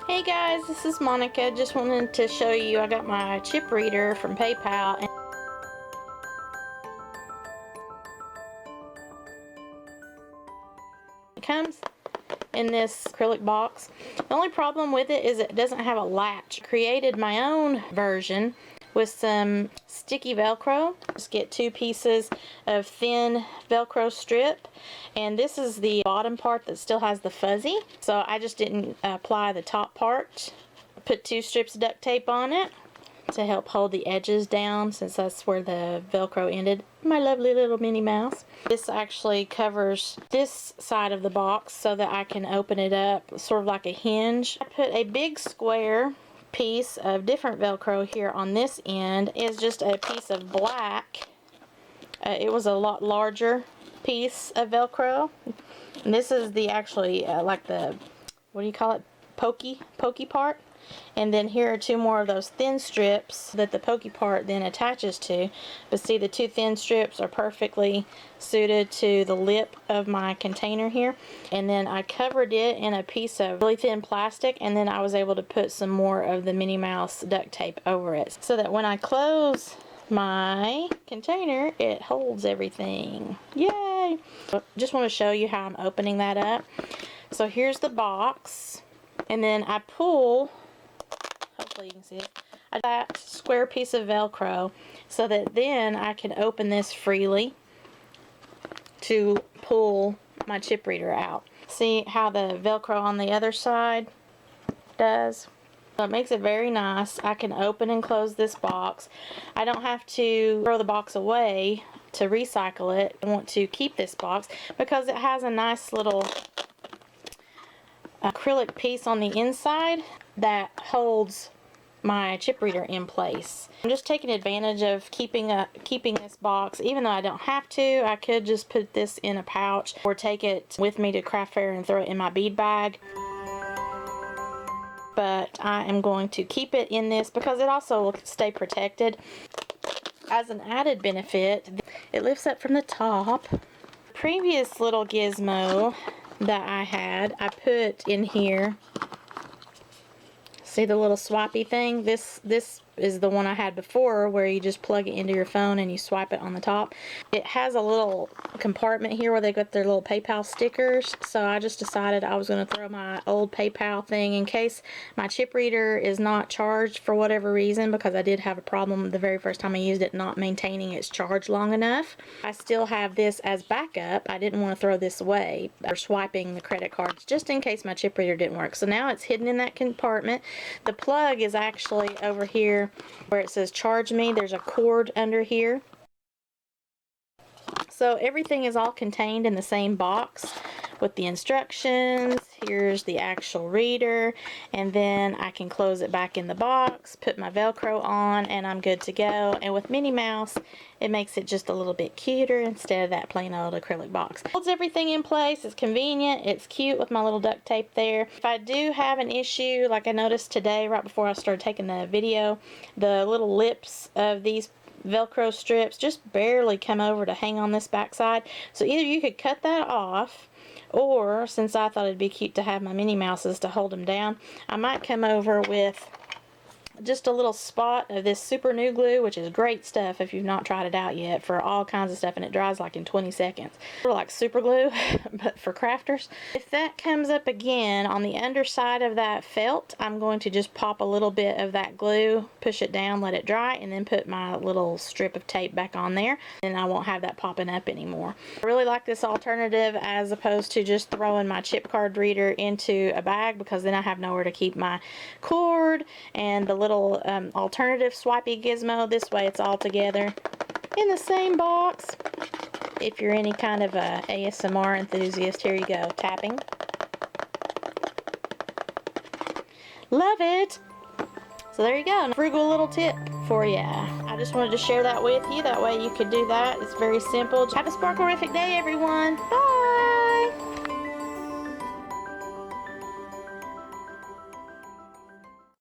Hey guys, this is Monica. Just wanted to show you I got my chip reader from PayPal. And it comes in this acrylic box. The only problem with it is it doesn't have a latch. Created my own version with some sticky Velcro. Just get 2 pieces of thin Velcro strip, and this is the bottom part that still has the fuzzy, so I just didn't apply the top part. Put 2 strips of duct tape on it to help hold the edges down, since that's where the Velcro ended. My lovely little Minnie Mouse. This actually covers this side of the box so that I can open it up sort of like a hinge. I put a big square piece of different Velcro here on this end. Is just a piece of black. It was a lot larger piece of Velcro, and this is the actually like the, what do you call it, pokey part. And then here are 2 more of those thin strips that the pokey part then attaches to. But see, the 2 thin strips are perfectly suited to the lip of my container here. And then I covered it in a piece of really thin plastic, and then I was able to put some more of the Minnie Mouse duct tape over it, so that when I close my container, it holds everything. Yay! Just want to show you how I'm opening that up. So here's the box, and then I pull, hopefully you can see it, that square piece of Velcro so that then I can open this freely to pull my chip reader out. See how the Velcro on the other side does? So it makes it very nice. I can open and close this box. I don't have to throw the box away to recycle it. I want to keep this box because it has a nice little acrylic piece on the inside that holds my chip reader in place. I'm just taking advantage of keeping this box, even though I don't have to. I could just put this in a pouch or take it with me to craft fair and throw it in my bead bag. But I am going to keep it in this because it also will stay protected. As an added benefit, it lifts up from the top. Previous little gizmo that I had, I put in here. See the little swappy thing? This is the one I had before, where you just plug it into your phone and you swipe it on the top. It has a little compartment here where they got their little PayPal stickers, so I just decided I was going to throw my old PayPal thing in case my chip reader is not charged for whatever reason, because I did have a problem the very first time I used it not maintaining its charge long enough. I still have this as backup. I didn't want to throw this away or swiping the credit cards just in case my chip reader didn't work. So now it's hidden in that compartment. The plug is actually over here where it says charge me. There's a cord under here. So everything is all contained in the same box with the instructions. Here's the actual reader, and then I can close it back in the box, put my Velcro on, and I'm good to go. And with Minnie Mouse, it makes it just a little bit cuter instead of that plain old acrylic box. Holds everything in place. It's convenient. It's cute with my little duct tape there. If I do have an issue, like I noticed today right before I started taking the video, the little lips of these Velcro strips just barely come over to hang on this backside. So either you could cut that off, or since I thought it'd be cute to have my Minnie Mouses to hold them down, I might come over with just a little spot of this super new glue, which is great stuff if you've not tried it out yet, for all kinds of stuff, and it dries like in 20 seconds. Sort of like super glue, but for crafters. If that comes up again on the underside of that felt, I'm going to just pop a little bit of that glue, push it down, let it dry, and then put my little strip of tape back on there, and I won't have that popping up anymore. I really like this alternative as opposed to just throwing my chip card reader into a bag, because then I have nowhere to keep my cord and the little alternative swipey gizmo. This way it's all together in the same box. If you're any kind of a ASMR enthusiast, here you go, tapping. Love it. So there you go, a frugal little tip for you. I just wanted to share that with you, that way you could do that. It's very simple. Have a sparkle-rific day, everyone. Bye.